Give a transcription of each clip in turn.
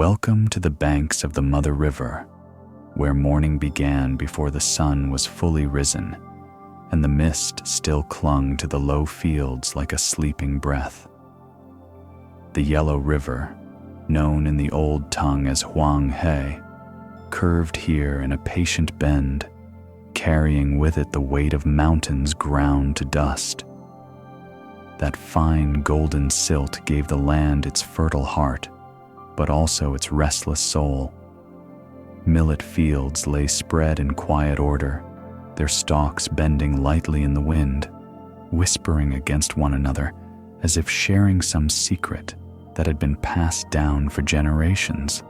Welcome to the banks of the Mother River, where morning began before the sun was fully risen, and the mist still clung to the low fields like a sleeping breath. The Yellow River, known in the old tongue as Huang He, curved here in a patient bend, carrying with it the weight of mountains ground to dust. That fine golden silt gave the land its fertile heart, but also its restless soul. Millet fields lay spread in quiet order, their stalks bending lightly in the wind, whispering against one another as if sharing some secret that had been passed down for generations.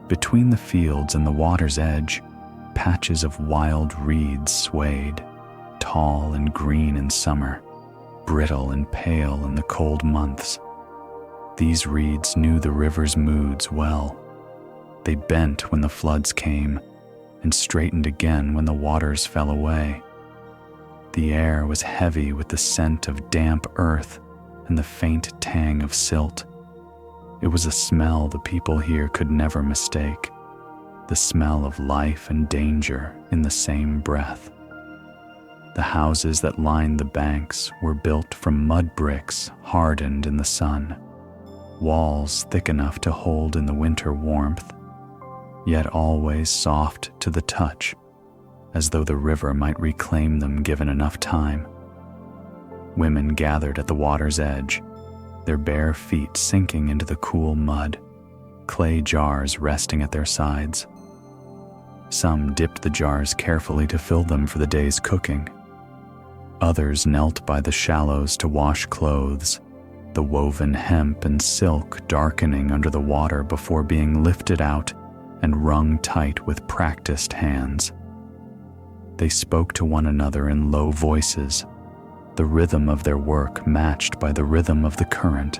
Between the fields and the water's edge, patches of wild reeds swayed, tall and green in summer, brittle and pale in the cold months. These reeds knew the river's moods well. They bent when the floods came and straightened again when the waters fell away. The air was heavy with the scent of damp earth and the faint tang of silt. It was a smell the people here could never mistake, the smell of life and danger in the same breath. The houses that lined the banks were built from mud bricks hardened in the sun, walls thick enough to hold in the winter warmth, yet always soft to the touch, as though the river might reclaim them given enough time. Women gathered at the water's edge, their bare feet sinking into the cool mud, clay jars resting at their sides. Some dipped the jars carefully to fill them for the day's cooking. Others knelt by the shallows to wash clothes, the woven hemp and silk darkening under the water before being lifted out and wrung tight with practiced hands. They spoke to one another in low voices, the rhythm of their work matched by the rhythm of the current.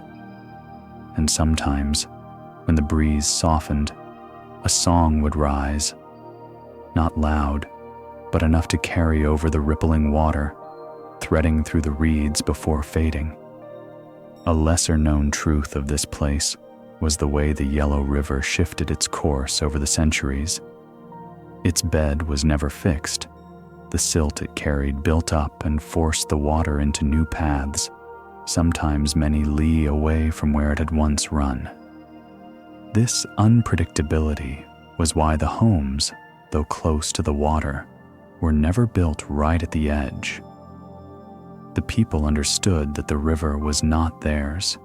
And sometimes, when the breeze softened, a song would rise, not loud, but enough to carry over the rippling water, threading through the reeds before fading. A lesser-known truth of this place was the way the Yellow River shifted its course over the centuries. Its bed was never fixed. The silt it carried built up and forced the water into new paths, sometimes many li away from where it had once run. This unpredictability was why the homes, though close to the water, were never built right at the edge. The people understood that the river was not theirs.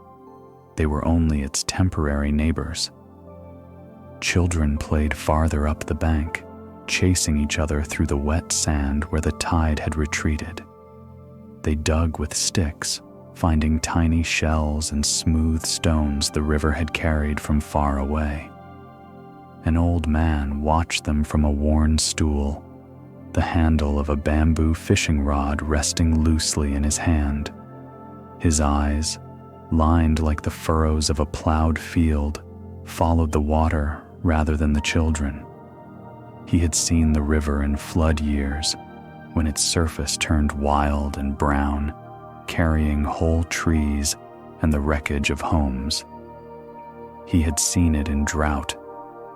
They were only its temporary neighbors. Children played farther up the bank, chasing each other through the wet sand where the tide had retreated. They dug with sticks, finding tiny shells and smooth stones the river had carried from far away. An old man watched them from a worn stool, the handle of a bamboo fishing rod resting loosely in his hand. His eyes, lined like the furrows of a plowed field, followed the water rather than the children. He had seen the river in flood years, when its surface turned wild and brown, carrying whole trees and the wreckage of homes. He had seen it in drought,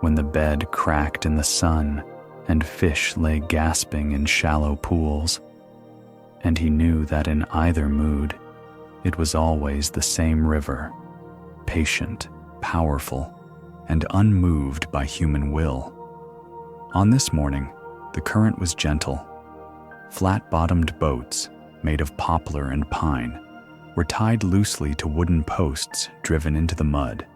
when the bed cracked in the sun and fish lay gasping in shallow pools. And he knew that in either mood, it was always the same river, patient, powerful, and unmoved by human will. On this morning, the current was gentle. Flat-bottomed boats, made of poplar and pine, were tied loosely to wooden posts driven into the mud.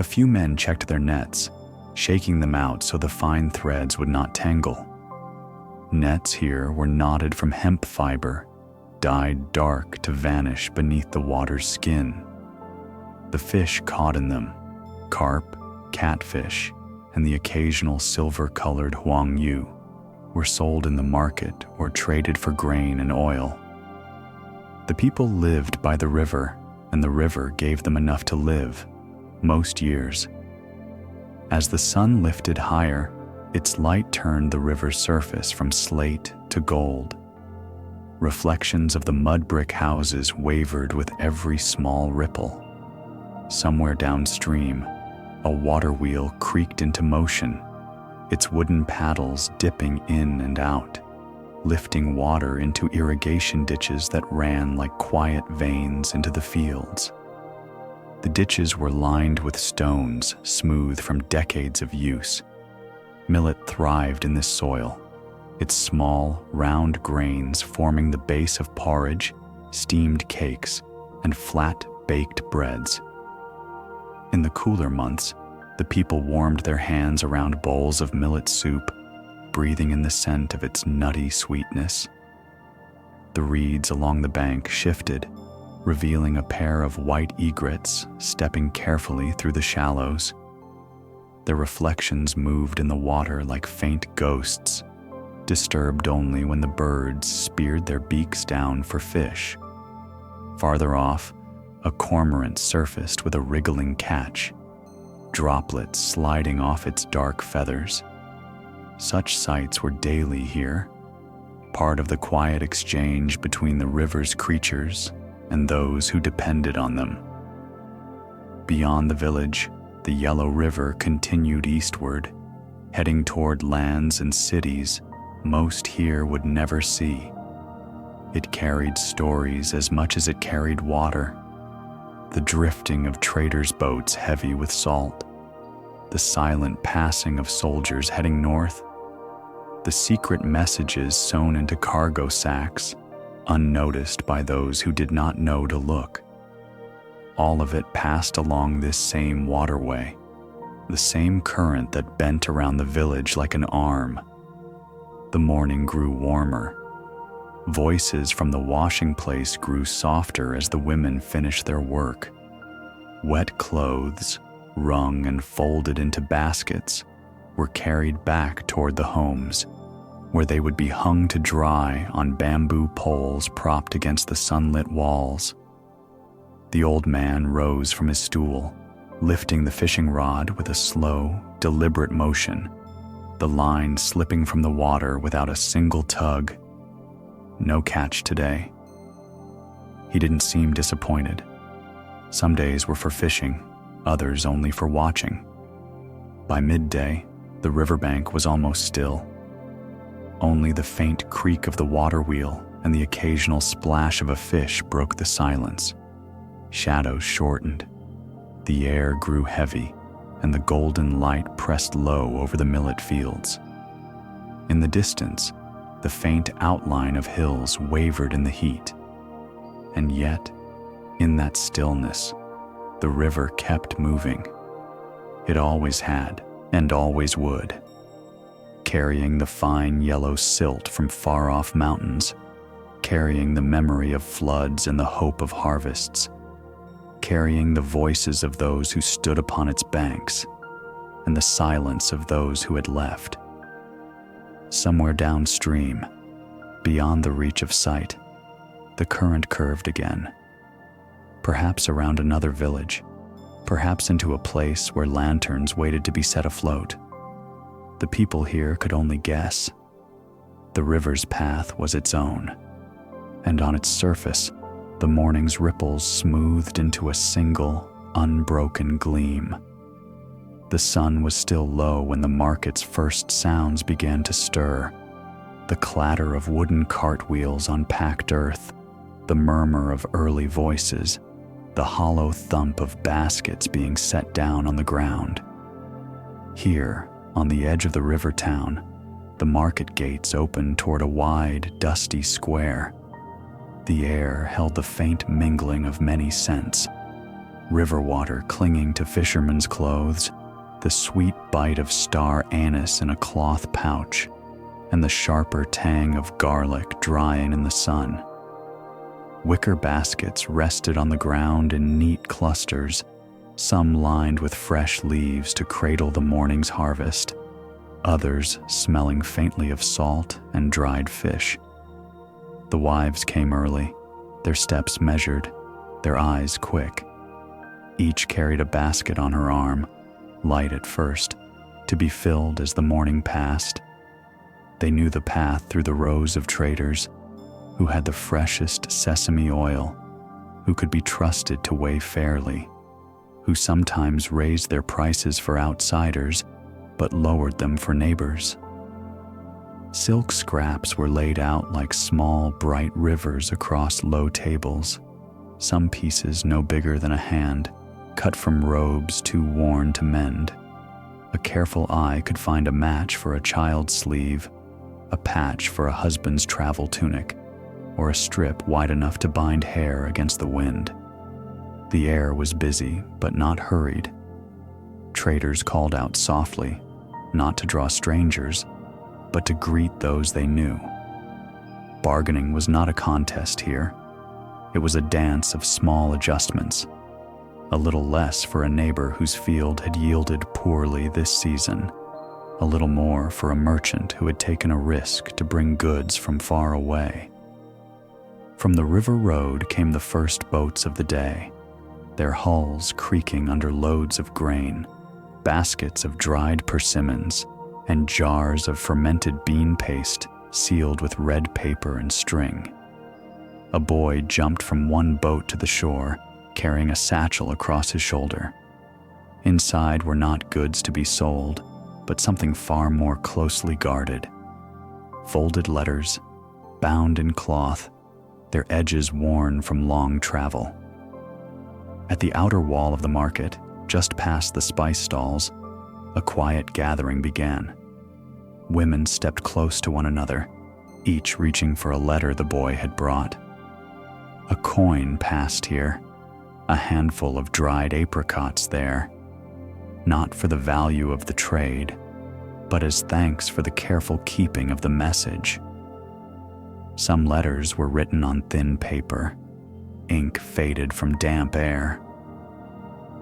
A few men checked their nets, shaking them out so the fine threads would not tangle. Nets here were knotted from hemp fiber, dyed dark to vanish beneath the water's skin. The fish caught in them, carp, catfish, and the occasional silver-colored huangyu, were sold in the market or traded for grain and oil. The people lived by the river, and the river gave them enough to live, most years. As the sun lifted higher, its light turned the river's surface from slate to gold. Reflections of the mud brick houses wavered with every small ripple. Somewhere downstream, A water wheel creaked into motion, its wooden paddles dipping in and out, lifting water into irrigation ditches that ran like quiet veins into the fields. The ditches were lined with stones, smooth from decades of use. Millet thrived in this soil, its small, round grains forming the base of porridge, steamed cakes, and flat, baked breads. In the cooler months, the people warmed their hands around bowls of millet soup, breathing in the scent of its nutty sweetness. The reeds along the bank shifted, revealing a pair of white egrets stepping carefully through the shallows. Their reflections moved in the water like faint ghosts, disturbed only when the birds speared their beaks down for fish. Farther off, a cormorant surfaced with a wriggling catch, droplets sliding off its dark feathers. Such sights were daily here, part of the quiet exchange between the river's creatures and those who depended on them. Beyond the village, the Yellow River continued eastward, heading toward lands and cities most here would never see. It carried stories as much as it carried water. The drifting of traders' boats heavy with salt, the silent passing of soldiers heading north, the secret messages sewn into cargo sacks, unnoticed by those who did not know to look. All of it passed along this same waterway, the same current that bent around the village like an arm. The morning grew warmer. Voices from the washing place grew softer as the women finished their work. Wet clothes, wrung and folded into baskets, were carried back toward the homes, where they would be hung to dry on bamboo poles propped against the sunlit walls. The old man rose from his stool, lifting the fishing rod with a slow, deliberate motion, the line slipping from the water without a single tug. No catch today. He didn't seem disappointed. Some days were for fishing, others only for watching. By midday, the riverbank was almost still. Only the faint creak of the water wheel and the occasional splash of a fish broke the silence. Shadows shortened. The air grew heavy, and the golden light pressed low over the millet fields. In the distance, the faint outline of hills wavered in the heat. And yet, in that stillness, the river kept moving. It always had, and always would, carrying the fine yellow silt from far-off mountains, carrying the memory of floods and the hope of harvests, carrying the voices of those who stood upon its banks, and the silence of those who had left. Somewhere downstream, beyond the reach of sight, the current curved again, perhaps around another village, perhaps into a place where lanterns waited to be set afloat. The people here could only guess. The river's path was its own, and on its surface, the morning's ripples smoothed into a single, unbroken gleam. The sun was still low when the market's first sounds began to stir. The clatter of wooden cartwheels on packed earth, the murmur of early voices, the hollow thump of baskets being set down on the ground. Here, on the edge of the river town, the market gates opened toward a wide, dusty square. The air held the faint mingling of many scents: river water clinging to fishermen's clothes, the sweet bite of star anise in a cloth pouch, and the sharper tang of garlic drying in the sun. Wicker baskets rested on the ground in neat clusters, some lined with fresh leaves to cradle the morning's harvest, others smelling faintly of salt and dried fish. The wives came early, their steps measured, their eyes quick. Each carried a basket on her arm, light at first, to be filled as the morning passed. They knew the path through the rows of traders, who had the freshest sesame oil, who could be trusted to weigh fairly, who sometimes raised their prices for outsiders but lowered them for neighbors. Silk scraps were laid out like small, bright rivers across low tables, some pieces no bigger than a hand, cut from robes too worn to mend. A careful eye could find a match for a child's sleeve, a patch for a husband's travel tunic, or a strip wide enough to bind hair against the wind. The air was busy, but not hurried. Traders called out softly, not to draw strangers, but to greet those they knew. Bargaining was not a contest here. It was a dance of small adjustments. A little less for a neighbor whose field had yielded poorly this season, a little more for a merchant who had taken a risk to bring goods from far away. From the river road came the first boats of the day, their hulls creaking under loads of grain, baskets of dried persimmons, and jars of fermented bean paste sealed with red paper and string. A boy jumped from one boat to the shore, carrying a satchel across his shoulder. Inside were not goods to be sold, but something far more closely guarded. Folded letters, bound in cloth, their edges worn from long travel. At the outer wall of the market, just past the spice stalls, a quiet gathering began. Women stepped close to one another, each reaching for a letter the boy had brought. A coin passed here, a handful of dried apricots there, not for the value of the trade, but as thanks for the careful keeping of the message. Some letters were written on thin paper, ink faded from damp air.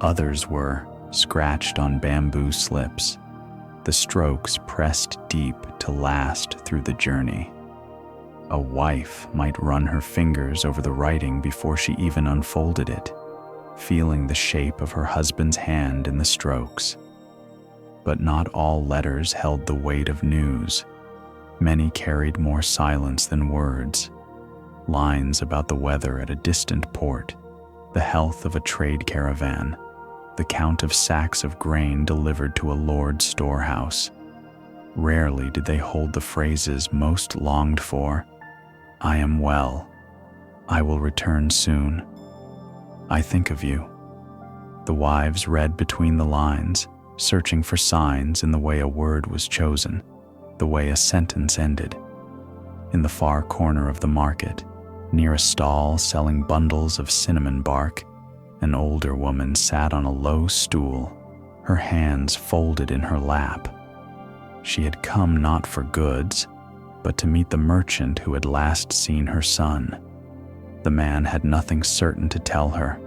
Others were scratched on bamboo slips, the strokes pressed deep to last through the journey. A wife might run her fingers over the writing before she even unfolded it, feeling the shape of her husband's hand in the strokes. But not all letters held the weight of news. Many carried more silence than words. Lines about the weather at a distant port, the health of a trade caravan, the count of sacks of grain delivered to a lord's storehouse. Rarely did they hold the phrases most longed for. I am well. I will return soon. I think of you. The wives read between the lines, searching for signs in the way a word was chosen, the way a sentence ended. In the far corner of the market, near a stall selling bundles of cinnamon bark, an older woman sat on a low stool, her hands folded in her lap. She had come not for goods, but to meet the merchant who had last seen her son. The man had nothing certain to tell her,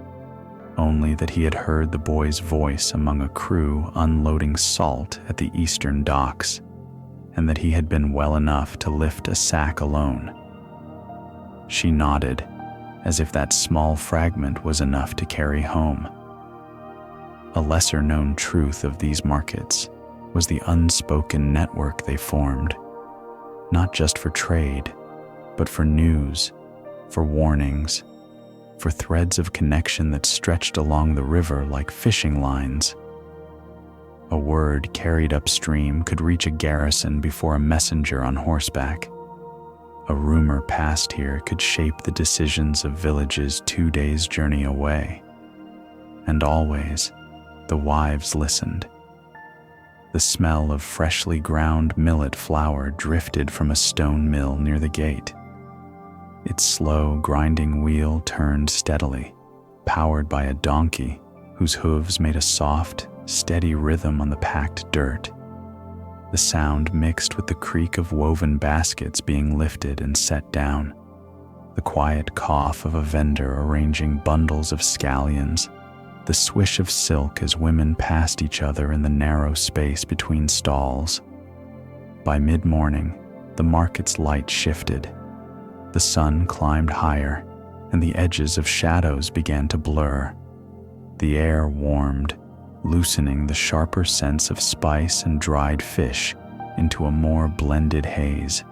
only that he had heard the boy's voice among a crew unloading salt at the eastern docks, and that he had been well enough to lift a sack alone. She nodded, as if that small fragment was enough to carry home. A lesser-known truth of these markets was the unspoken network they formed, not just for trade, but for news, for warnings, for threads of connection that stretched along the river like fishing lines. A word carried upstream could reach a garrison before a messenger on horseback. A rumor passed here could shape the decisions of villages 2 days' journey away. And always, the wives listened. The smell of freshly ground millet flour drifted from a stone mill near the gate. Its slow, grinding wheel turned steadily, powered by a donkey whose hooves made a soft, steady rhythm on the packed dirt. The sound mixed with the creak of woven baskets being lifted and set down, the quiet cough of a vendor arranging bundles of scallions, the swish of silk as women passed each other in the narrow space between stalls. By mid-morning, the market's light shifted. The sun climbed higher, and the edges of shadows began to blur. The air warmed, loosening the sharper sense of spice and dried fish into a more blended haze.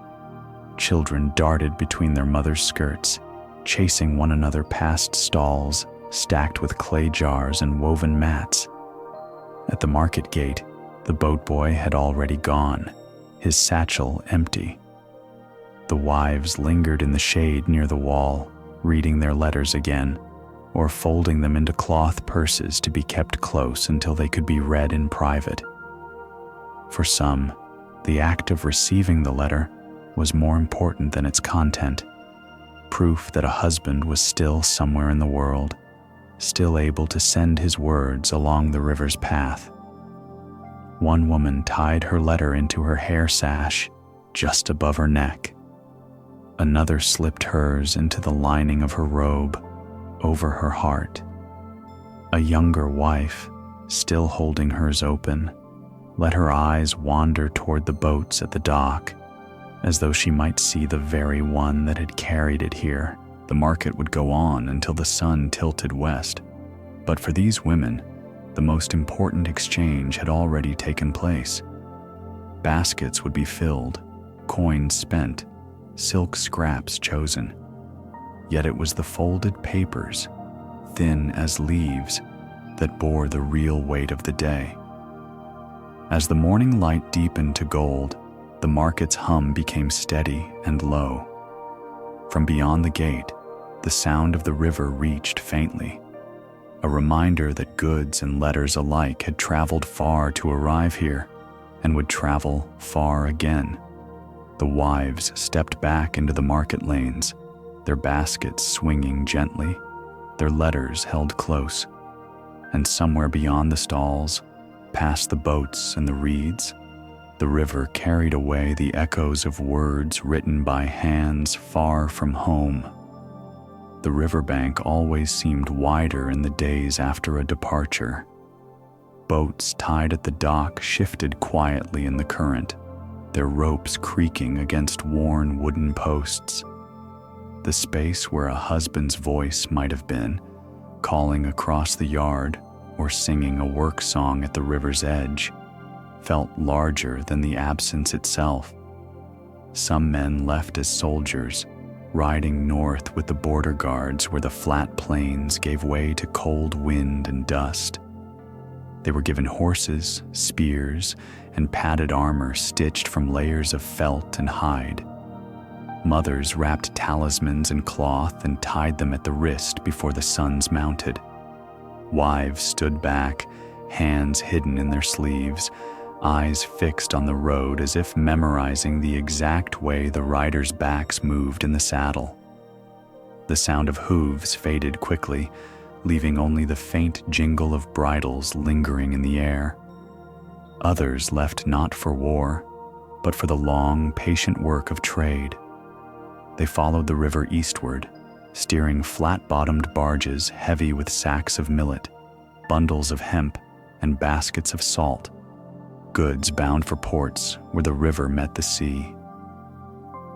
Children darted between their mothers' skirts, chasing one another past stalls stacked with clay jars and woven mats. At the market gate, the boat boy had already gone, his satchel empty. The wives lingered in the shade near the wall, reading their letters again, or folding them into cloth purses to be kept close until they could be read in private. For some, the act of receiving the letter was more important than its content, proof that a husband was still somewhere in the world, still able to send his words along the river's path. One woman tied her letter into her hair sash just above her neck. Another slipped hers into the lining of her robe over her heart. A younger wife, still holding hers open, let her eyes wander toward the boats at the dock, as though she might see the very one that had carried it here. The market would go on until the sun tilted west, but for these women, the most important exchange had already taken place. Baskets would be filled, coins spent, silk scraps chosen. Yet it was the folded papers, thin as leaves, that bore the real weight of the day. As the morning light deepened to gold, the market's hum became steady and low. From beyond the gate, the sound of the river reached faintly, a reminder that goods and letters alike had traveled far to arrive here and would travel far again. The wives stepped back into the market lanes, their baskets swinging gently, their letters held close. And somewhere beyond the stalls, past the boats and the reeds, the river carried away the echoes of words written by hands far from home. The riverbank always seemed wider in the days after a departure. Boats tied at the dock shifted quietly in the current, their ropes creaking against worn wooden posts. The space where a husband's voice might have been, calling across the yard or singing a work song at the river's edge, felt larger than the absence itself. Some men left as soldiers, riding north with the border guards where the flat plains gave way to cold wind and dust. They were given horses, spears, and padded armor stitched from layers of felt and hide. Mothers wrapped talismans in cloth and tied them at the wrist before the sons mounted. Wives stood back, hands hidden in their sleeves, eyes fixed on the road as if memorizing the exact way the riders' backs moved in the saddle. The sound of hooves faded quickly, leaving only the faint jingle of bridles lingering in the air. Others left not for war, but for the long, patient work of trade. They followed the river eastward, steering flat-bottomed barges heavy with sacks of millet, bundles of hemp, and baskets of salt, goods bound for ports where the river met the sea.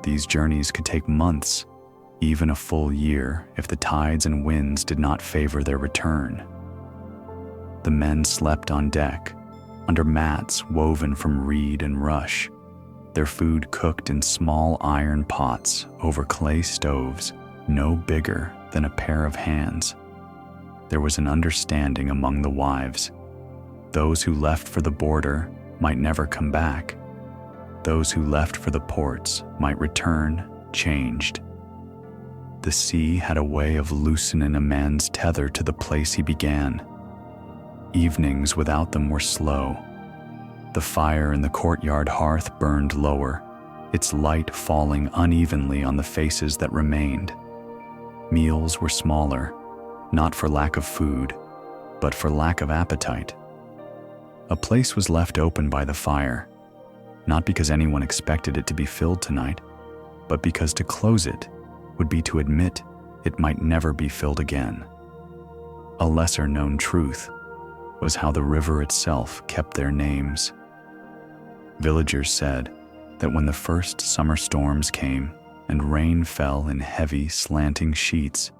These journeys could take months, even a full year, if the tides and winds did not favor their return. The men slept on deck, under mats woven from reed and rush, their food cooked in small iron pots over clay stoves no bigger than a pair of hands. There was an understanding among the wives. Those who left for the border might never come back. Those who left for the ports might return changed. The sea had a way of loosening a man's tether to the place he began. Evenings without them were slow. The fire in the courtyard hearth burned lower, its light falling unevenly on the faces that remained. Meals were smaller, not for lack of food, but for lack of appetite. A place was left open by the fire, not because anyone expected it to be filled tonight, but because to close it would be to admit it might never be filled again. A lesser-known truth was how the river itself kept their names. Villagers said that when the first summer storms came and rain fell in heavy, slanting sheets,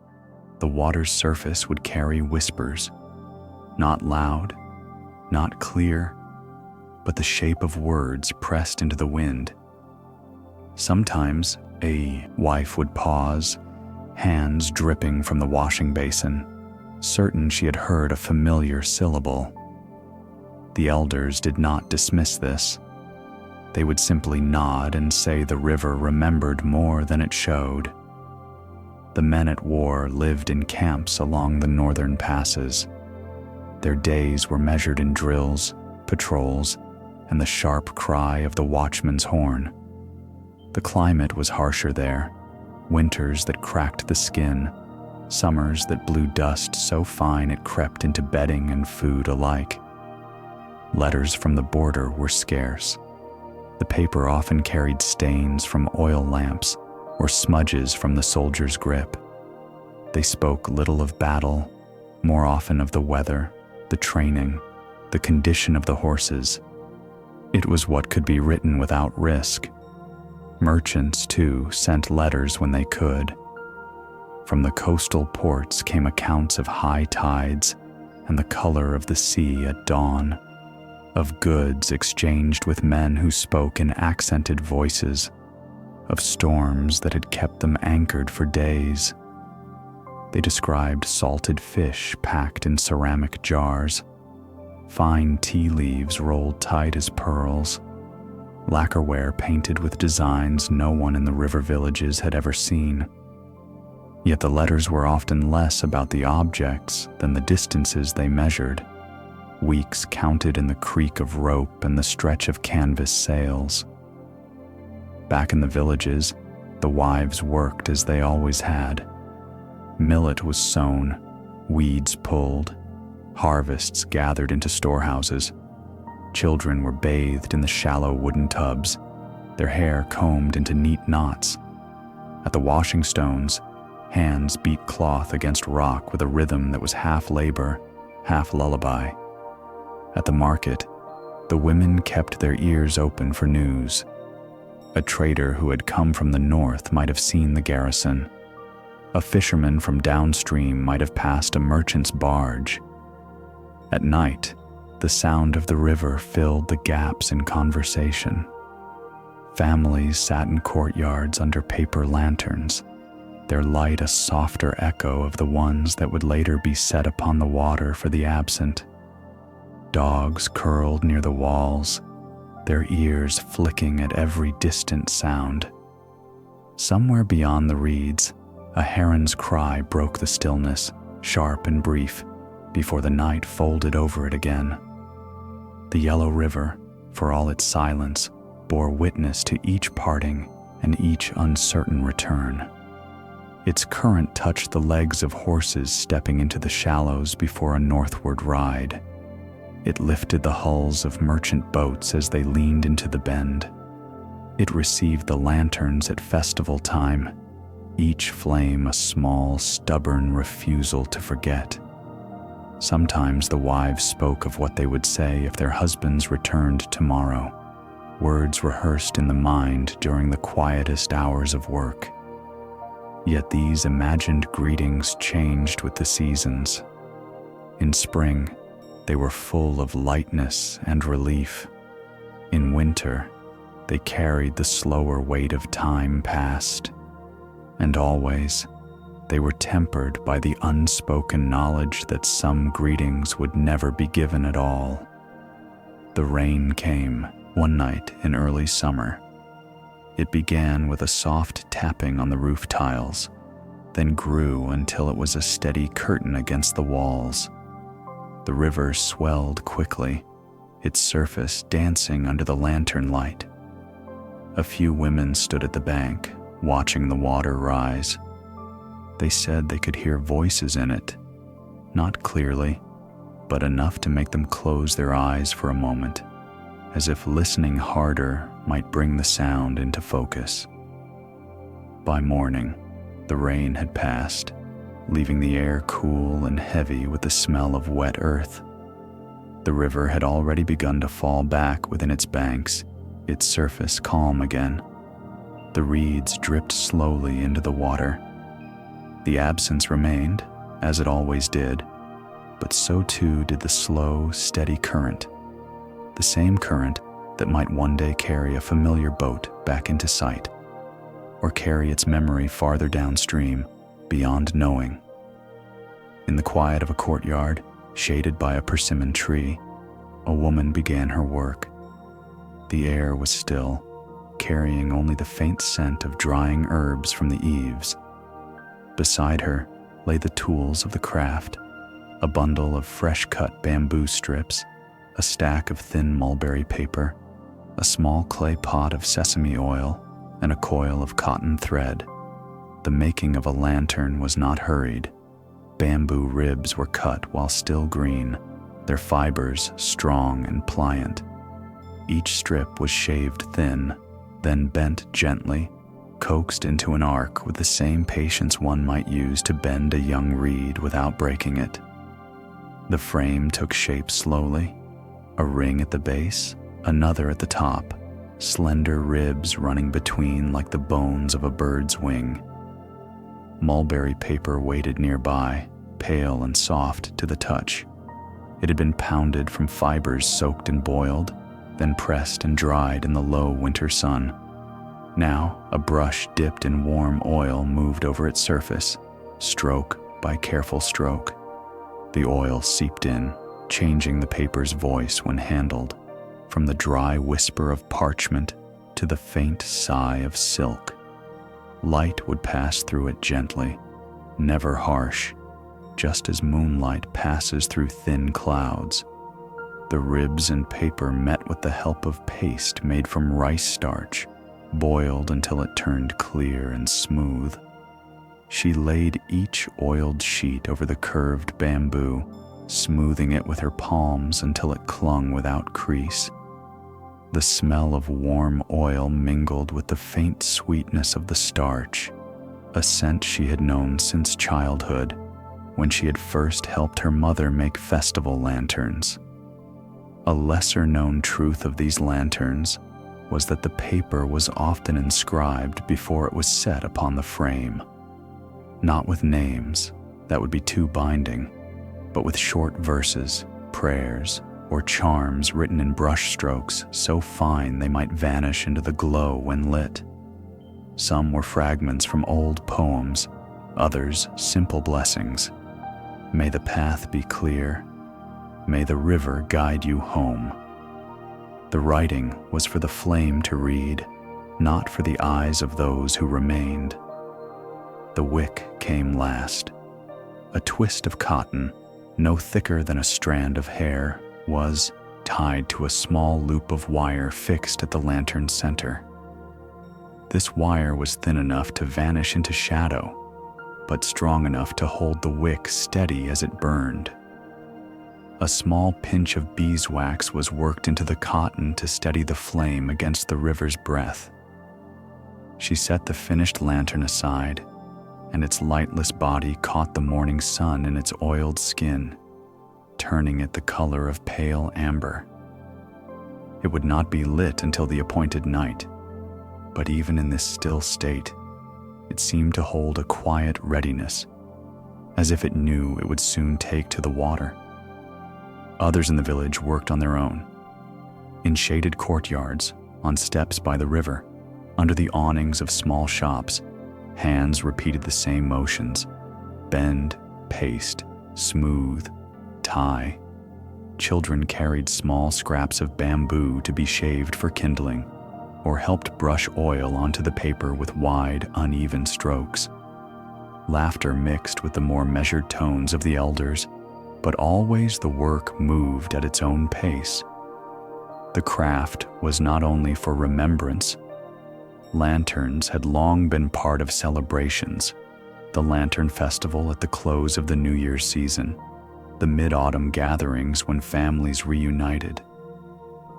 the water's surface would carry whispers, not loud, not clear, but the shape of words pressed into the wind. Sometimes a wife would pause, hands dripping from the washing basin, certain she had heard a familiar syllable. The elders did not dismiss this. They would simply nod and say the river remembered more than it showed. The men at war lived in camps along the northern passes. Their days were measured in drills, patrols, and the sharp cry of the watchman's horn. The climate was harsher there, winters that cracked the skin, summers that blew dust so fine it crept into bedding and food alike. Letters from the border were scarce. The paper often carried stains from oil lamps or smudges from the soldier's grip. They spoke little of battle, more often of the weather, the training, the condition of the horses. It was what could be written without risk. Merchants, too, sent letters when they could. From the coastal ports came accounts of high tides and the color of the sea at dawn, of goods exchanged with men who spoke in accented voices, of storms that had kept them anchored for days. They described salted fish packed in ceramic jars, fine tea leaves rolled tight as pearls, lacquerware painted with designs no one in the river villages had ever seen. Yet the letters were often less about the objects than the distances they measured, weeks counted in the creak of rope and the stretch of canvas sails. Back in the villages, the wives worked as they always had. Millet was sown, weeds pulled, harvests gathered into storehouses. Children were bathed in the shallow wooden tubs, their hair combed into neat knots. At the washing stones, hands beat cloth against rock with a rhythm that was half labor, half lullaby. At the market, the women kept their ears open for news. A trader who had come from the north might have seen the garrison. A fisherman from downstream might have passed a merchant's barge. At night, the sound of the river filled the gaps in conversation. Families sat in courtyards under paper lanterns, their light a softer echo of the ones that would later be set upon the water for the absent. Dogs curled near the walls, their ears flicking at every distant sound. Somewhere beyond the reeds, a heron's cry broke the stillness, sharp and brief, before the night folded over it again. The yellow river, for all its silence, bore witness to each parting and each uncertain return. Its current touched the legs of horses stepping into the shallows before a northward ride. It lifted the hulls of merchant boats as they leaned into the bend. It received the lanterns at festival time, each flame a small, stubborn refusal to forget. Sometimes the wives spoke of what they would say if their husbands returned tomorrow, words rehearsed in the mind during the quietest hours of work. Yet these imagined greetings changed with the seasons. In spring, they were full of lightness and relief. In winter, they carried the slower weight of time past. And always, they were tempered by the unspoken knowledge that some greetings would never be given at all. The rain came one night in early summer. It began with a soft tapping on the roof tiles, then grew until it was a steady curtain against the walls. The river swelled quickly, its surface dancing under the lantern light. A few women stood at the bank, watching the water rise. They said they could hear voices in it, not clearly, but enough to make them close their eyes for a moment, as if listening harder might bring the sound into focus. By morning, the rain had passed, leaving the air cool and heavy with the smell of wet earth. The river had already begun to fall back within its banks, its surface calm again. The reeds dripped slowly into the water. The absence remained, as it always did, but so too did the slow, steady current, the same current that might one day carry a familiar boat back into sight, or carry its memory farther downstream, beyond knowing. In the quiet of a courtyard, shaded by a persimmon tree, a woman began her work. The air was still, carrying only the faint scent of drying herbs from the eaves. Beside her lay the tools of the craft, a bundle of fresh-cut bamboo strips, a stack of thin mulberry paper, a small clay pot of sesame oil, and a coil of cotton thread. The making of a lantern was not hurried. Bamboo ribs were cut while still green, their fibers strong and pliant. Each strip was shaved thin, then bent gently, coaxed into an arc with the same patience one might use to bend a young reed without breaking it. The frame took shape slowly, a ring at the base, another at the top, slender ribs running between like the bones of a bird's wing. Mulberry paper waited nearby, pale and soft to the touch. It had been pounded from fibers soaked and boiled, then pressed and dried in the low winter sun. Now, a brush dipped in warm oil moved over its surface, stroke by careful stroke. The oil seeped in, changing the paper's voice when handled, from the dry whisper of parchment to the faint sigh of silk. Light would pass through it gently, never harsh, just as moonlight passes through thin clouds. The ribs and paper met with the help of paste made from rice starch, boiled until it turned clear and smooth. She laid each oiled sheet over the curved bamboo, smoothing it with her palms until it clung without crease. The smell of warm oil mingled with the faint sweetness of the starch, a scent she had known since childhood, when she had first helped her mother make festival lanterns. A lesser-known truth of these lanterns was that the paper was often inscribed before it was set upon the frame. Not with names, that would be too binding, but with short verses, prayers, or charms written in brushstrokes so fine they might vanish into the glow when lit. Some were fragments from old poems, others simple blessings. May the path be clear. May the river guide you home. The writing was for the flame to read, not for the eyes of those who remained. The wick came last. A twist of cotton, no thicker than a strand of hair, was tied to a small loop of wire fixed at the lantern's center. This wire was thin enough to vanish into shadow, but strong enough to hold the wick steady as it burned. A small pinch of beeswax was worked into the cotton to steady the flame against the river's breath. She set the finished lantern aside, and its lightless body caught the morning sun in its oiled skin, turning it the color of pale amber. It would not be lit until the appointed night, but even in this still state, it seemed to hold a quiet readiness, as if it knew it would soon take to the water. Others in the village worked on their own. In shaded courtyards, on steps by the river, under the awnings of small shops, hands repeated the same motions: bend, paste, smooth, tie. Children carried small scraps of bamboo to be shaved for kindling, or helped brush oil onto the paper with wide, uneven strokes. Laughter mixed with the more measured tones of the elders, but always the work moved at its own pace. The craft was not only for remembrance. Lanterns had long been part of celebrations: the Lantern Festival at the close of the New Year's season, the mid-autumn gatherings when families reunited.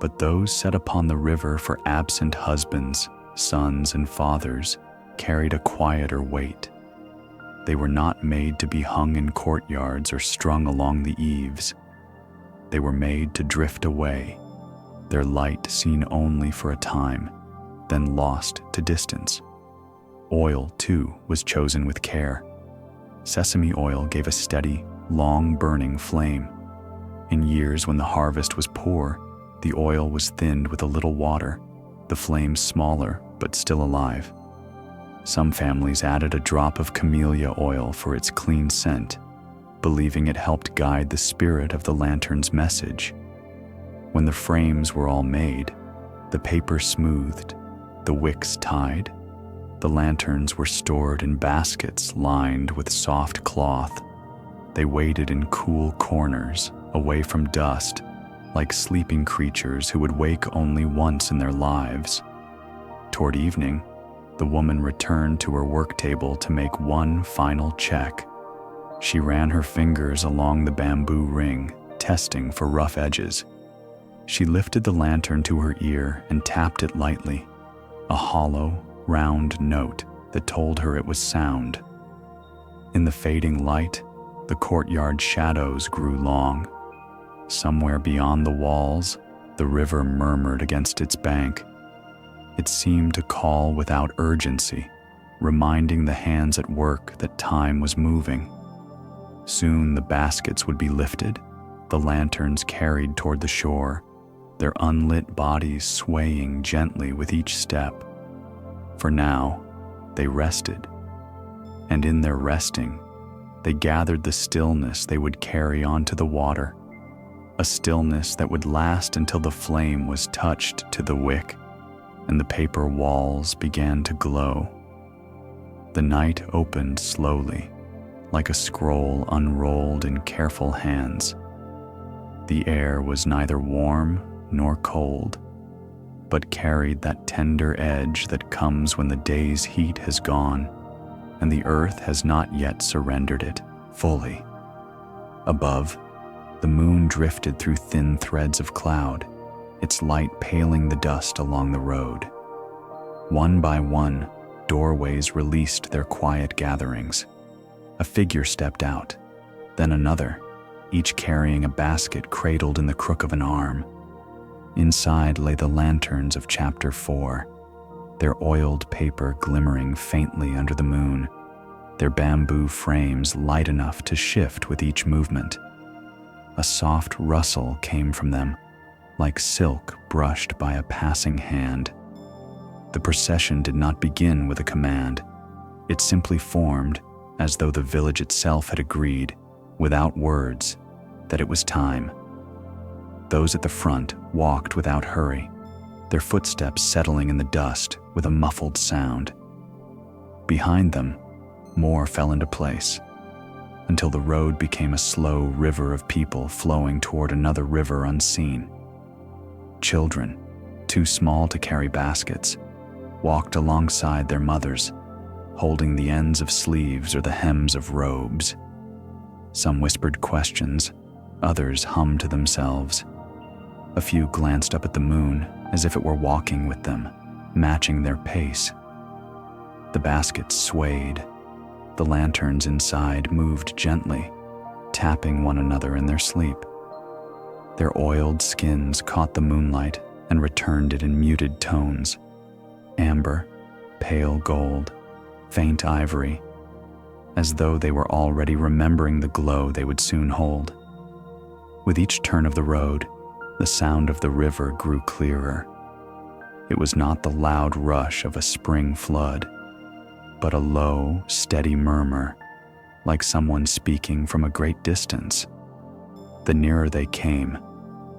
But those set upon the river for absent husbands, sons, and fathers carried a quieter weight. They were not made to be hung in courtyards or strung along the eaves. They were made to drift away, their light seen only for a time, then lost to distance. Oil, too, was chosen with care. Sesame oil gave a steady, long-burning flame. In years when the harvest was poor, the oil was thinned with a little water, the flame smaller but still alive. Some families added a drop of camellia oil for its clean scent. believing it helped guide the spirit of the lantern's message. When the frames were all made, the paper smoothed, the wicks tied, the lanterns were stored in baskets lined with soft cloth. They waited in cool corners, away from dust, like sleeping creatures who would wake only once in their lives. Toward evening, the woman returned to her work table to make one final check. She ran her fingers along the bamboo ring, testing for rough edges. She lifted the lantern to her ear and tapped it lightly, a hollow, round note that told her it was sound. In the fading light, the courtyard shadows grew long. Somewhere beyond the walls, the river murmured against its bank. It seemed to call without urgency, reminding the hands at work that time was moving. Soon the baskets would be lifted, the lanterns carried toward the shore, their unlit bodies swaying gently with each step. For now, they rested, and in their resting, they gathered the stillness they would carry onto the water, a stillness that would last until the flame was touched to the wick and the paper walls began to glow. The night opened slowly, like a scroll unrolled in careful hands. The air was neither warm nor cold, but carried that tender edge that comes when the day's heat has gone and the earth has not yet surrendered it fully. Above, the moon drifted through thin threads of cloud, its light paling the dust along the road. One by one, doorways released their quiet gatherings. A figure stepped out, then another, each carrying a basket cradled in the crook of an arm. Inside lay the lanterns of Chapter 4, their oiled paper glimmering faintly under the moon, their bamboo frames light enough to shift with each movement. A soft rustle came from them, like silk brushed by a passing hand. The procession did not begin with a command. It simply formed, as though the village itself had agreed, without words, that it was time. Those at the front walked without hurry, their footsteps settling in the dust with a muffled sound. Behind them, more fell into place, until the road became a slow river of people flowing toward another river unseen. Children, too small to carry baskets, walked alongside their mothers, holding the ends of sleeves or the hems of robes. Some whispered questions, others hummed to themselves. A few glanced up at the moon as if it were walking with them, matching their pace. The baskets swayed. The lanterns inside moved gently, tapping one another in their sleep. Their oiled skins caught the moonlight and returned it in muted tones: amber, pale gold, faint ivory, as though they were already remembering the glow they would soon hold. With each turn of the road, the sound of the river grew clearer. It was not the loud rush of a spring flood, but a low, steady murmur, like someone speaking from a great distance. The nearer they came,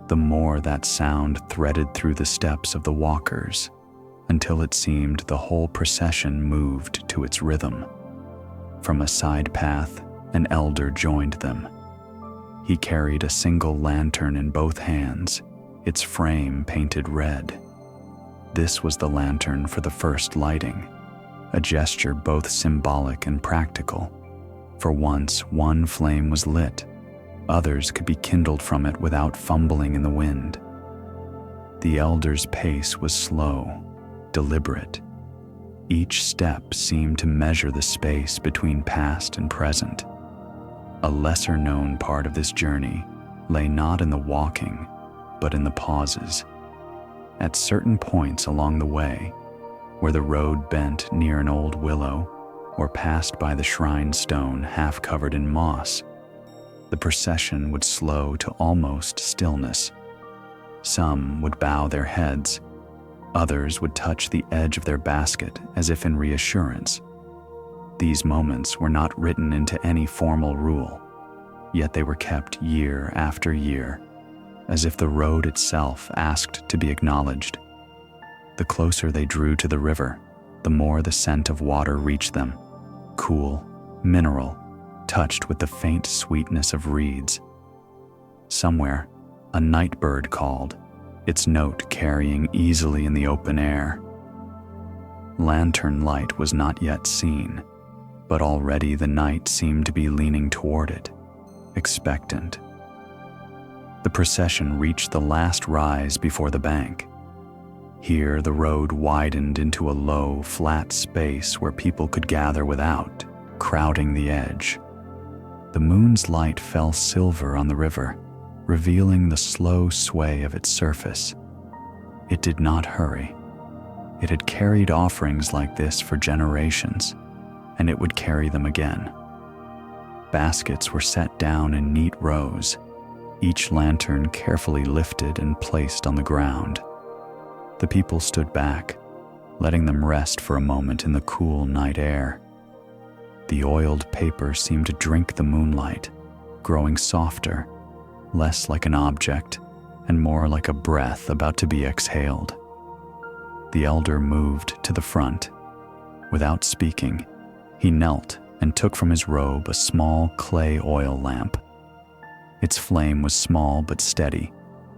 the more that sound threaded through the steps of the walkers, until it seemed the whole procession moved to its rhythm. From a side path, an elder joined them. He carried a single lantern in both hands, its frame painted red. This was the lantern for the first lighting, a gesture both symbolic and practical. For once, one flame was lit. Others could be kindled from it without fumbling in the wind. The elder's pace was slow, deliberate. Each step seemed to measure the space between past and present. A lesser-known part of this journey lay not in the walking, but in the pauses. At certain points along the way, where the road bent near an old willow or passed by the shrine stone half covered in moss, the procession would slow to almost stillness. Some would bow their heads, others would touch the edge of their basket as if in reassurance. These moments were not written into any formal rule. yet they were kept year after year, as if the road itself asked to be acknowledged. The closer they drew to the river, the more the scent of water reached them, cool, mineral, touched with the faint sweetness of reeds. Somewhere, a night bird called, its note carrying easily in the open air. Lantern light was not yet seen, but already the night seemed to be leaning toward it, expectant. The procession reached the last rise before the bank. Here the road widened into a low, flat space where people could gather without, crowding the edge. The moon's light fell silver on the river, revealing the slow sway of its surface. It did not hurry. It had carried offerings like this for generations, and it would carry them again. Baskets were set down in neat rows, each lantern carefully lifted and placed on the ground. The people stood back, letting them rest for a moment in the cool night air. The oiled paper seemed to drink the moonlight, growing softer, less like an object and more like a breath about to be exhaled. The elder moved to the front. Without speaking, he knelt and took from his robe a small clay oil lamp. Its flame was small but steady,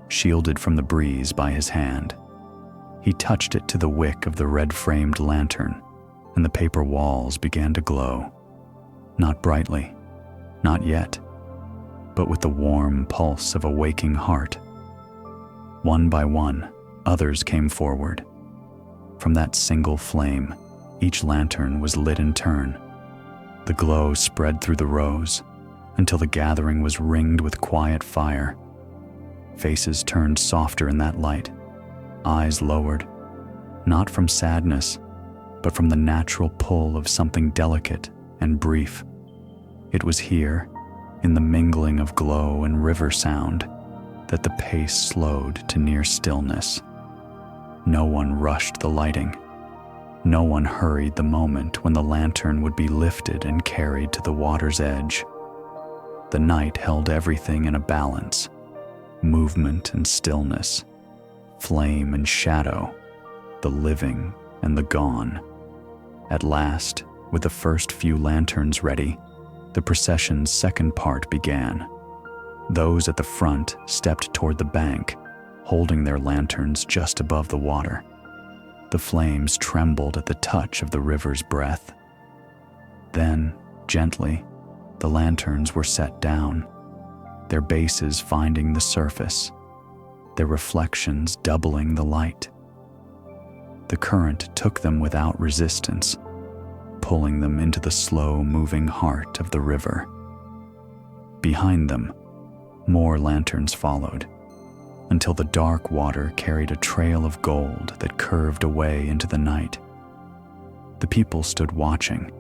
shielded from the breeze by his hand. He touched it to the wick of the red-framed lantern, and the paper walls began to glow. Not brightly, not yet, but with the warm pulse of a waking heart. One by one, others came forward. From that single flame, each lantern was lit in turn. The glow spread through the rows until the gathering was ringed with quiet fire. Faces turned softer in that light, eyes lowered, not from sadness, but from the natural pull of something delicate and brief. It was here, in the mingling of glow and river sound, that the pace slowed to near stillness. No one rushed the lighting. No one hurried the moment when the lantern would be lifted and carried to the water's edge. The night held everything in a balance, movement and stillness, flame and shadow, the living and the gone. At last, with the first few lanterns ready, the procession's second part began. Those at the front stepped toward the bank, holding their lanterns just above the water. The flames trembled at the touch of the river's breath. Then, gently, the lanterns were set down, their bases finding the surface, their reflections doubling the light. The current took them without resistance, pulling them into the slow-moving heart of the river. Behind them, more lanterns followed, until the dark water carried a trail of gold that curved away into the night. The people stood watching,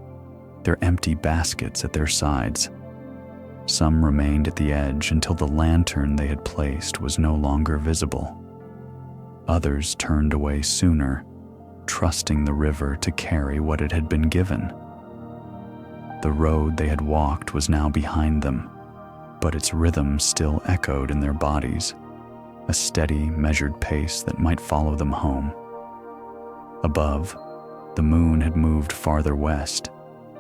their empty baskets at their sides. Some remained at the edge until the lantern they had placed was no longer visible. Others turned away sooner, trusting the river to carry what it had been given. The road they had walked was now behind them, but its rhythm still echoed in their bodies, a steady, measured pace that might follow them home. Above, the moon had moved farther west,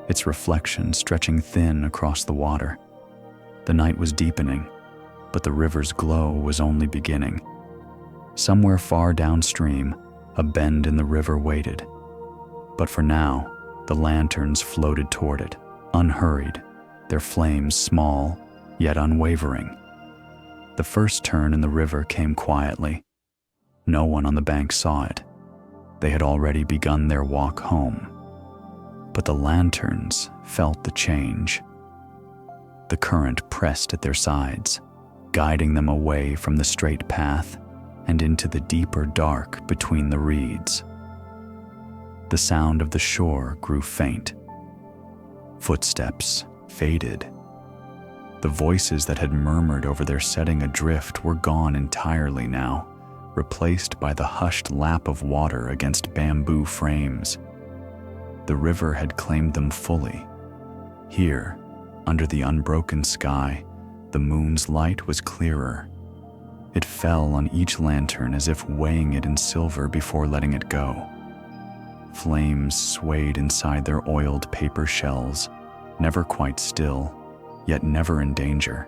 its reflection stretching thin across the water. The night was deepening, but the river's glow was only beginning. Somewhere far downstream, a bend in the river waited. But for now, the lanterns floated toward it, unhurried, their flames small, yet unwavering. The first turn in the river came quietly. No one on the bank saw it. They had already begun their walk home. But the lanterns felt the change. The current pressed at their sides, guiding them away from the straight path and into the deeper dark between the reeds. The sound of the shore grew faint. Footsteps faded. The voices that had murmured over their setting adrift were gone entirely now, replaced by the hushed lap of water against bamboo frames. The river had claimed them fully. Here, under the unbroken sky, the moon's light was clearer. It fell on each lantern as if weighing it in silver before letting it go. Flames swayed inside their oiled paper shells, never quite still, yet never in danger.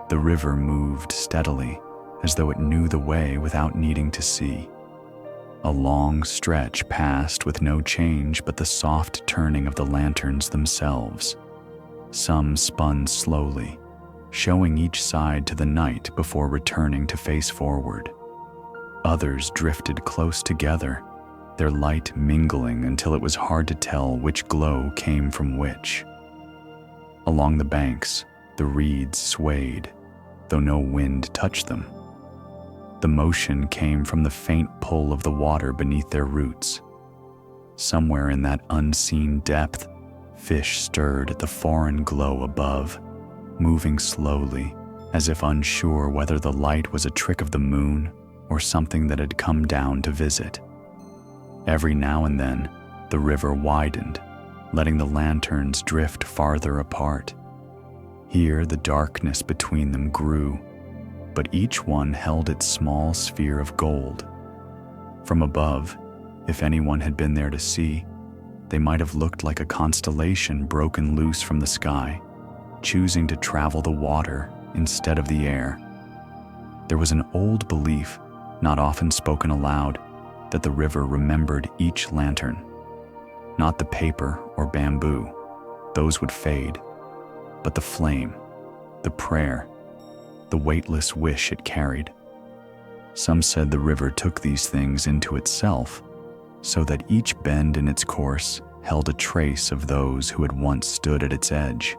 The river moved steadily, as though it knew the way without needing to see. A long stretch passed with no change but the soft turning of the lanterns themselves. Some spun slowly, showing each side to the night before returning to face forward. Others drifted close together, their light mingling until it was hard to tell which glow came from which. Along the banks, the reeds swayed, though no wind touched them. The motion came from the faint pull of the water beneath their roots. Somewhere in that unseen depth, fish stirred at the foreign glow above, moving slowly, as if unsure whether the light was a trick of the moon or something that had come down to visit. Every now and then, the river widened, letting the lanterns drift farther apart. Here, the darkness between them grew, but each one held its small sphere of gold. From above, if anyone had been there to see, they might have looked like a constellation broken loose from the sky, choosing to travel the water instead of the air. There was an old belief, not often spoken aloud, that the river remembered each lantern. Not the paper or bamboo, those would fade, but the flame, the prayer, the weightless wish it carried. Some said the river took these things into itself, so that each bend in its course held a trace of those who had once stood at its edge.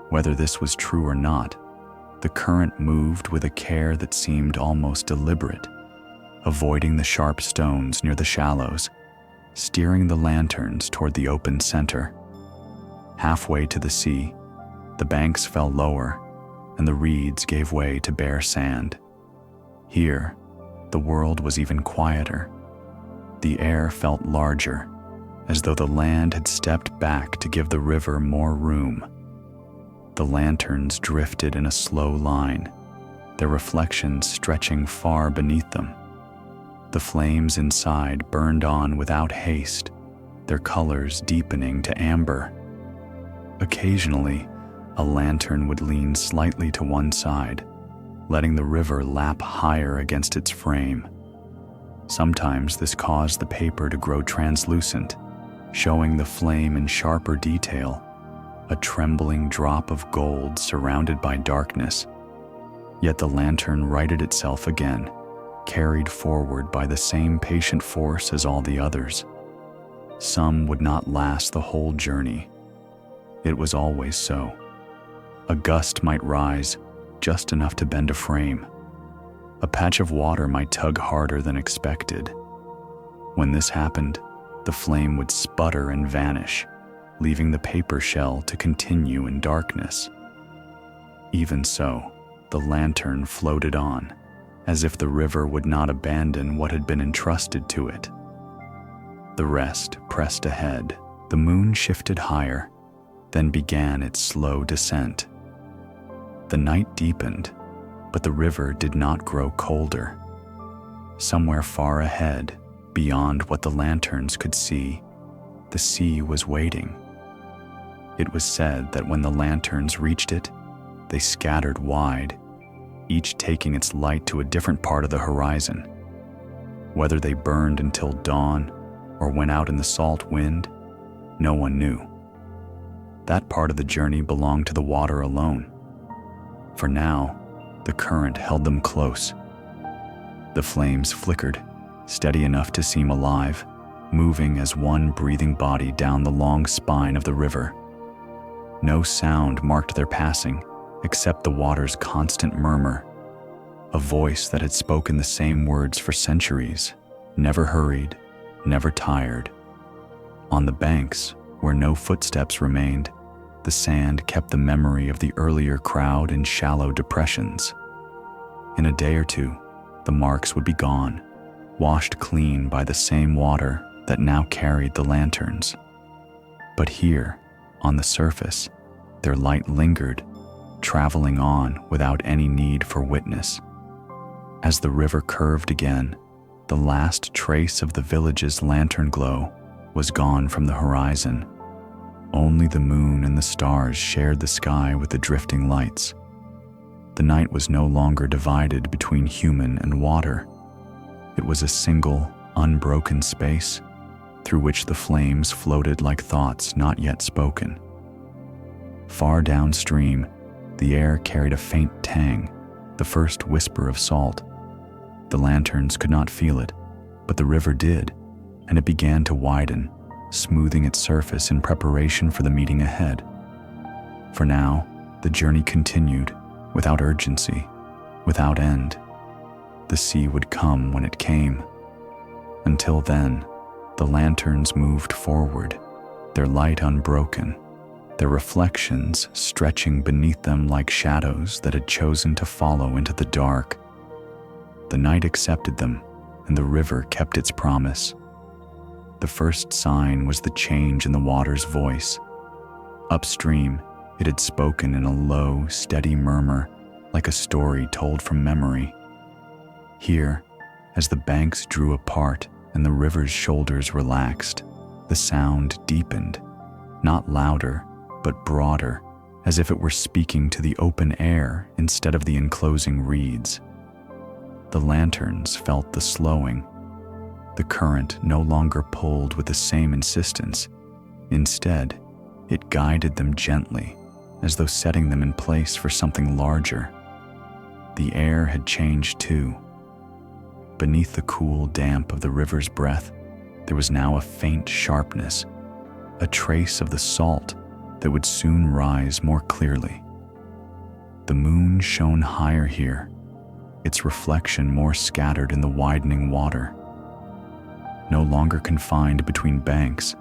Whether this was true or not, the current moved with a care that seemed almost deliberate, avoiding the sharp stones near the shallows, steering the lanterns toward the open center. Halfway to the sea, the banks fell lower, and the reeds gave way to bare sand. Here, the world was even quieter. The air felt larger, as though the land had stepped back to give the river more room. The lanterns drifted in a slow line, their reflections stretching far beneath them. The flames inside burned on without haste, their colors deepening to amber. Occasionally, a lantern would lean slightly to one side, letting the river lap higher against its frame. Sometimes this caused the paper to grow translucent, showing the flame in sharper detail, a trembling drop of gold surrounded by darkness. Yet the lantern righted itself again, carried forward by the same patient force as all the others. Some would not last the whole journey. It was always so. A gust might rise, just enough to bend a frame. A patch of water might tug harder than expected. When this happened, the flame would sputter and vanish, leaving the paper shell to continue in darkness. Even so, the lantern floated on, as if the river would not abandon what had been entrusted to it. The rest pressed ahead. The moon shifted higher, then began its slow descent. The night deepened, but the river did not grow colder. Somewhere far ahead, beyond what the lanterns could see, the sea was waiting. It was said that when the lanterns reached it, they scattered wide, each taking its light to a different part of the horizon. Whether they burned until dawn or went out in the salt wind, no one knew. That part of the journey belonged to the water alone. For now, the current held them close. The flames flickered, steady enough to seem alive, moving as one breathing body down the long spine of the river. No sound marked their passing, except the water's constant murmur, a voice that had spoken the same words for centuries, never hurried, never tired. On the banks, where no footsteps remained, the sand kept the memory of the earlier crowd in shallow depressions. In a day or two, the marks would be gone, washed clean by the same water that now carried the lanterns. But here, on the surface, their light lingered, traveling on without any need for witness. As the river curved again, the last trace of the village's lantern glow was gone from the horizon. Only the moon and the stars shared the sky with the drifting lights. The night was no longer divided between human and water. It was a single, unbroken space through which the flames floated like thoughts not yet spoken. Far downstream, the air carried a faint tang, the first whisper of salt. The lanterns could not feel it, but the river did, and it began to widen, smoothing its surface in preparation for the meeting ahead. For now, the journey continued, without urgency, without end. The sea would come when it came. Until then, the lanterns moved forward, their light unbroken, their reflections stretching beneath them like shadows that had chosen to follow into the dark. The night accepted them, and the river kept its promise. The first sign was the change in the water's voice. Upstream, it had spoken in a low, steady murmur, like a story told from memory. Here, as the banks drew apart and the river's shoulders relaxed, the sound deepened, not louder, but broader, as if it were speaking to the open air instead of the enclosing reeds. The lanterns felt the slowing. The current no longer pulled with the same insistence. Instead, it guided them gently, as though setting them in place for something larger. The air had changed too. Beneath the cool damp of the river's breath, there was now a faint sharpness, a trace of the salt that would soon rise more clearly. The moon shone higher here, its reflection more scattered in the widening water. No longer confined between banks,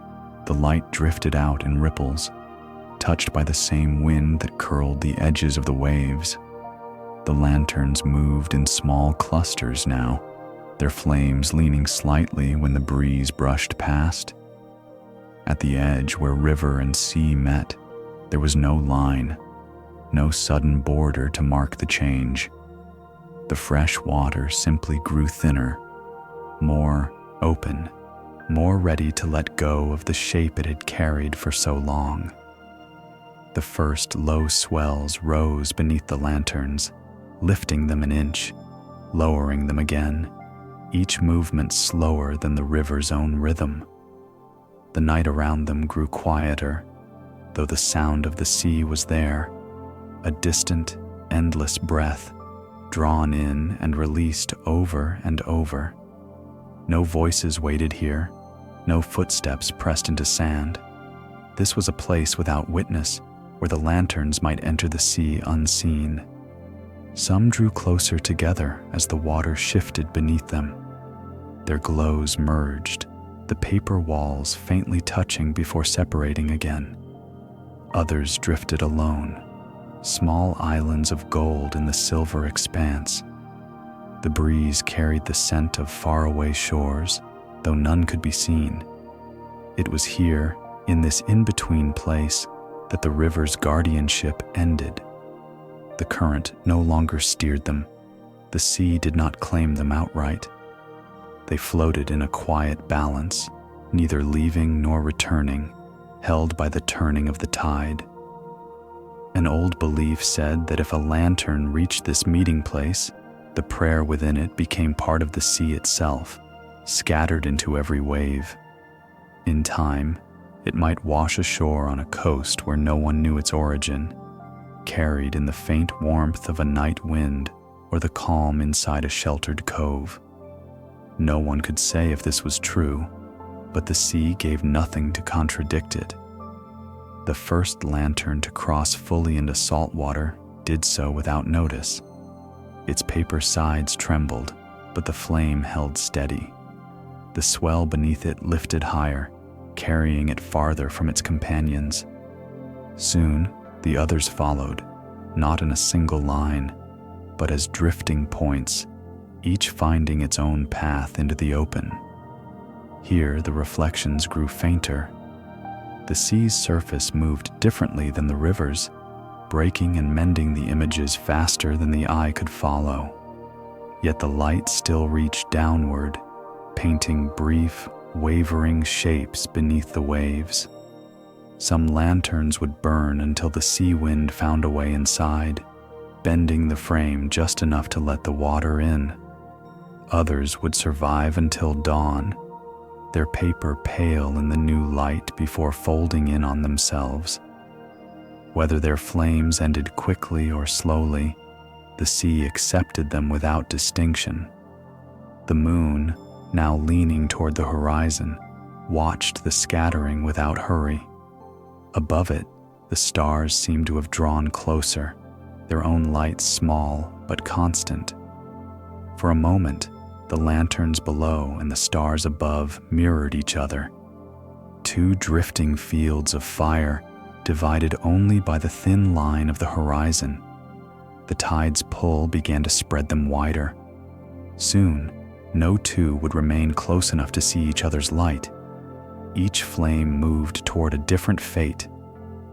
the light drifted out in ripples, touched by the same wind that curled the edges of the waves. The lanterns moved in small clusters now, their flames leaning slightly when the breeze brushed past. At the edge where river and sea met, there was no line, no sudden border to mark the change. The fresh water simply grew thinner, more open, more ready to let go of the shape it had carried for so long. The first low swells rose beneath the lanterns, lifting them an inch, lowering them again, each movement slower than the river's own rhythm. The night around them grew quieter, though the sound of the sea was there, a distant, endless breath, drawn in and released over and over. No voices waited here, no footsteps pressed into sand. This was a place without witness, where the lanterns might enter the sea unseen. Some drew closer together as the water shifted beneath them. Their glows merged, the paper walls faintly touching before separating again. Others drifted alone, small islands of gold in the silver expanse. The breeze carried the scent of faraway shores, though none could be seen. It was here, in this in-between place, that the river's guardianship ended. The current no longer steered them. The sea did not claim them outright. They floated in a quiet balance, neither leaving nor returning, held by the turning of the tide. An old belief said that if a lantern reached this meeting place, the prayer within it became part of the sea itself, scattered into every wave. In time, it might wash ashore on a coast where no one knew its origin, carried in the faint warmth of a night wind or the calm inside a sheltered cove. No one could say if this was true, but the sea gave nothing to contradict it. The first lantern to cross fully into salt water did so without notice. Its paper sides trembled, but the flame held steady. The swell beneath it lifted higher, carrying it farther from its companions. Soon, the others followed, not in a single line, but as drifting points, each finding its own path into the open. Here, the reflections grew fainter. The sea's surface moved differently than the river's, breaking and mending the images faster than the eye could follow. Yet the light still reached downward, painting brief, wavering shapes beneath the waves. Some lanterns would burn until the sea wind found a way inside, bending the frame just enough to let the water in. Others would survive until dawn, their paper pale in the new light before folding in on themselves. Whether their flames ended quickly or slowly, the sea accepted them without distinction. The moon, now leaning toward the horizon, watched the scattering without hurry. Above it, the stars seemed to have drawn closer, their own lights small but constant. For a moment, the lanterns below and the stars above mirrored each other. Two drifting fields of fire divided only by the thin line of the horizon. The tide's pull began to spread them wider. Soon, no two would remain close enough to see each other's light. Each flame moved toward a different fate,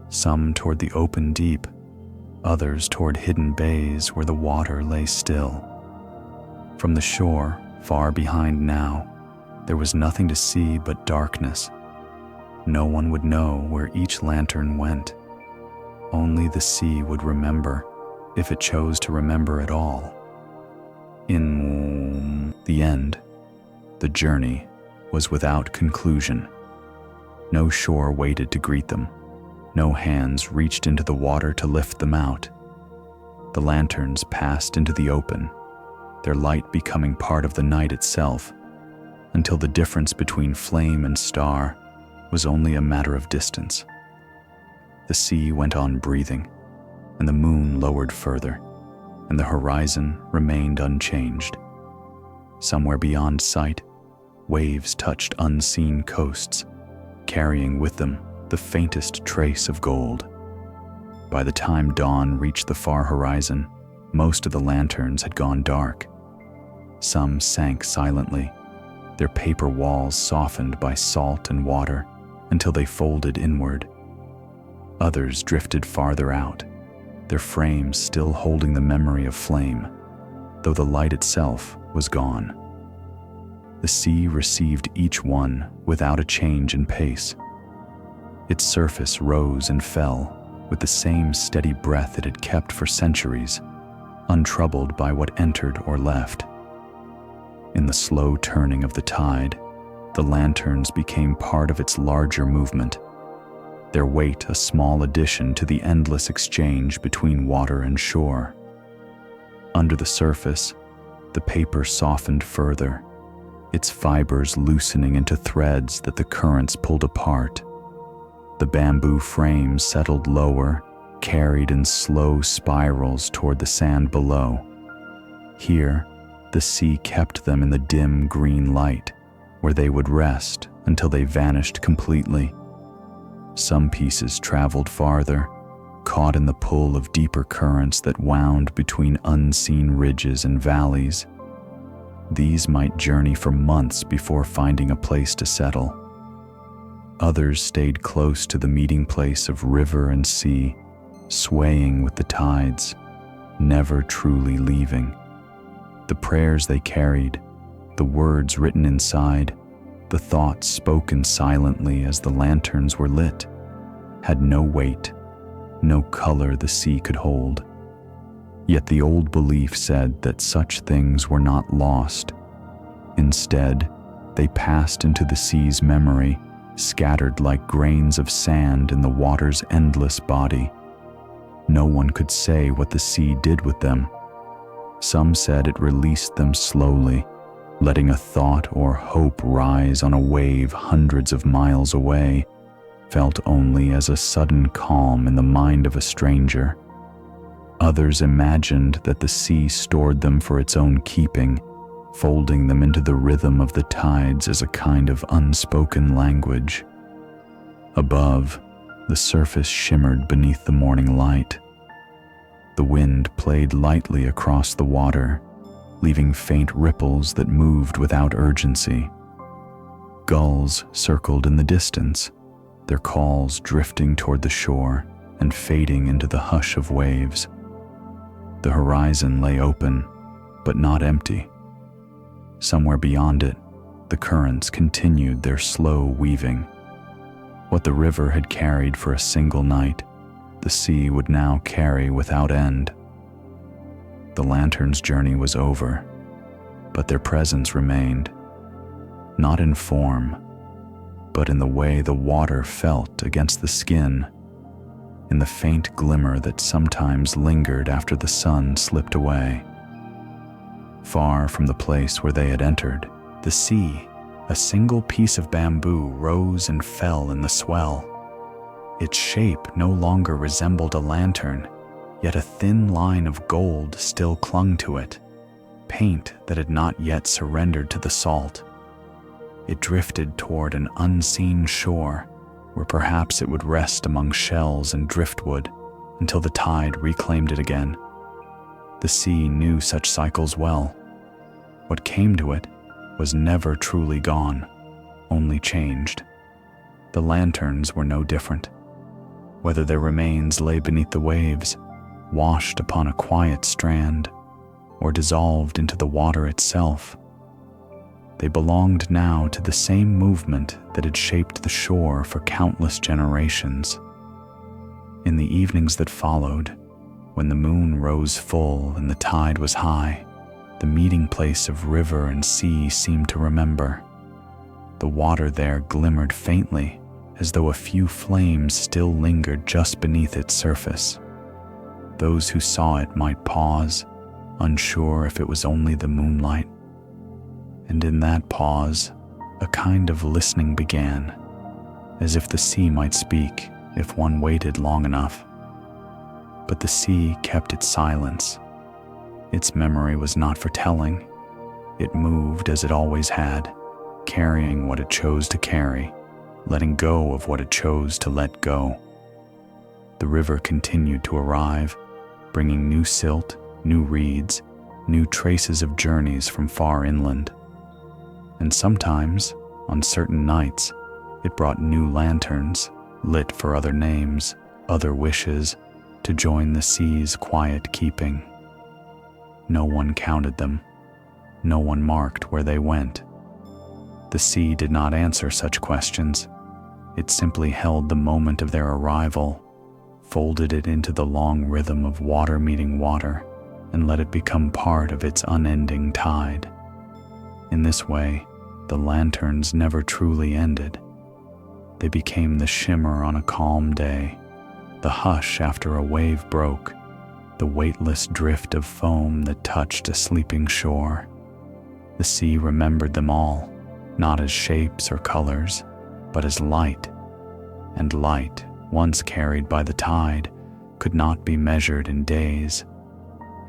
some toward the open deep, others toward hidden bays where the water lay still. From the shore, far behind now, there was nothing to see but darkness. No one would know where each lantern went. Only the sea would remember, if it chose to remember at all. In the end, the journey was without conclusion. No shore waited to greet them. No hands reached into the water to lift them out. The lanterns passed into the open, their light becoming part of the night itself, until the difference between flame and star was only a matter of distance. The sea went on breathing, and the moon lowered further, and the horizon remained unchanged. Somewhere beyond sight, waves touched unseen coasts, carrying with them the faintest trace of gold. By the time dawn reached the far horizon, most of the lanterns had gone dark. Some sank silently, their paper walls softened by salt and water until they folded inward. Others drifted farther out, their frames still holding the memory of flame, though the light itself was gone. The sea received each one without a change in pace. Its surface rose and fell with the same steady breath it had kept for centuries, untroubled by what entered or left. In the slow turning of the tide, the lanterns became part of its larger movement, their weight a small addition to the endless exchange between water and shore. Under the surface, the paper softened further, its fibers loosening into threads that the currents pulled apart. The bamboo frames settled lower, carried in slow spirals toward the sand below. Here, the sea kept them in the dim green light, where they would rest until they vanished completely. Some pieces traveled farther, caught in the pull of deeper currents that wound between unseen ridges and valleys. These might journey for months before finding a place to settle. Others stayed close to the meeting place of river and sea, swaying with the tides, never truly leaving. The prayers they carried, the words written inside, the thoughts spoken silently as the lanterns were lit, had no weight, no color the sea could hold. Yet the old belief said that such things were not lost. Instead, they passed into the sea's memory, scattered like grains of sand in the water's endless body. No one could say what the sea did with them. Some said it released them slowly, letting a thought or hope rise on a wave hundreds of miles away, felt only as a sudden calm in the mind of a stranger. Others imagined that the sea stored them for its own keeping, folding them into the rhythm of the tides as a kind of unspoken language. Above, the surface shimmered beneath the morning light. The wind played lightly across the water, leaving faint ripples that moved without urgency. Gulls circled in the distance, their calls drifting toward the shore and fading into the hush of waves. The horizon lay open, but not empty. Somewhere beyond it, the currents continued their slow weaving. What the river had carried for a single night, the sea would now carry without end. The lantern's journey was over, but their presence remained, not in form, but in the way the water felt against the skin, in the faint glimmer that sometimes lingered after the sun slipped away. Far from the place where they had entered, the sea, a single piece of bamboo, rose and fell in the swell. Its shape no longer resembled a lantern, yet a thin line of gold still clung to it, paint that had not yet surrendered to the salt. It drifted toward an unseen shore, where perhaps it would rest among shells and driftwood until the tide reclaimed it again. The sea knew such cycles well. What came to it was never truly gone, only changed. The lanterns were no different. Whether their remains lay beneath the waves, washed upon a quiet strand, or dissolved into the water itself, they belonged now to the same movement that had shaped the shore for countless generations. In the evenings that followed, when the moon rose full and the tide was high, the meeting place of river and sea seemed to remember. The water there glimmered faintly, as though a few flames still lingered just beneath its surface. Those who saw it might pause, unsure if it was only the moonlight. And in that pause, a kind of listening began, as if the sea might speak if one waited long enough. But the sea kept its silence. Its memory was not for telling. It moved as it always had, carrying what it chose to carry, letting go of what it chose to let go. The river continued to arrive, bringing new silt, new reeds, new traces of journeys from far inland. And sometimes, on certain nights, it brought new lanterns, lit for other names, other wishes, to join the sea's quiet keeping. No one counted them. No one marked where they went. The sea did not answer such questions. It simply held the moment of their arrival, folded it into the long rhythm of water meeting water, and let it become part of its unending tide. In this way, the lanterns never truly ended. They became the shimmer on a calm day, the hush after a wave broke, the weightless drift of foam that touched a sleeping shore. The sea remembered them all, not as shapes or colors, but as light. And light, once carried by the tide, could not be measured in days.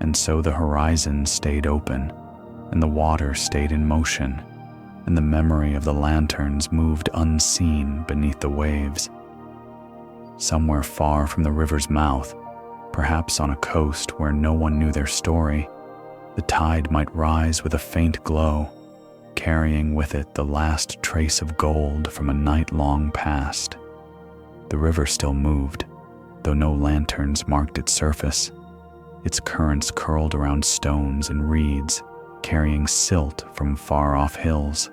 And so the horizon stayed open, and the water stayed in motion, and the memory of the lanterns moved unseen beneath the waves. Somewhere far from the river's mouth, perhaps on a coast where no one knew their story, the tide might rise with a faint glow, carrying with it the last trace of gold from a night long past. The river still moved, though no lanterns marked its surface. Its currents curled around stones and reeds, carrying silt from far-off hills.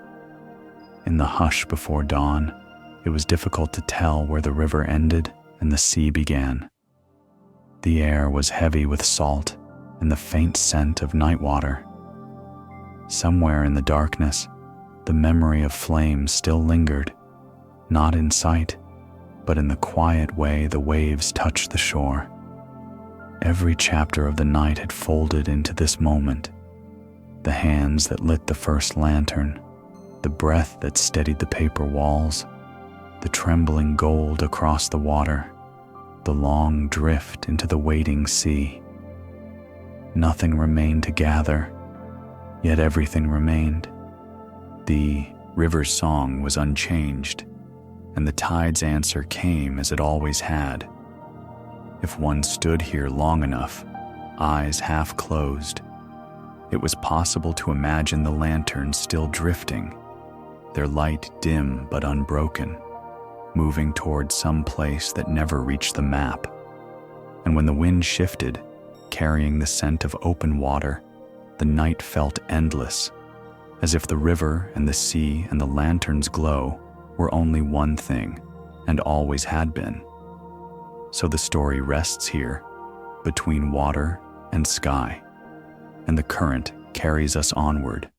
In the hush before dawn, it was difficult to tell where the river ended and the sea began. The air was heavy with salt and the faint scent of night water. Somewhere in the darkness, the memory of flames still lingered, not in sight, but in the quiet way the waves touched the shore. Every chapter of the night had folded into this moment. The hands that lit the first lantern, the breath that steadied the paper walls, the trembling gold across the water, the long drift into the waiting sea. Nothing remained to gather, yet everything remained. The river's song was unchanged, and the tide's answer came as it always had. If one stood here long enough, eyes half closed, it was possible to imagine the lanterns still drifting, their light dim but unbroken, moving toward some place that never reached the map, And when the wind shifted, carrying the scent of open water, the night felt endless, as if the river and the sea and the lantern's glow were only one thing, and always had been. So the story rests here, between water and sky, and the current carries us onward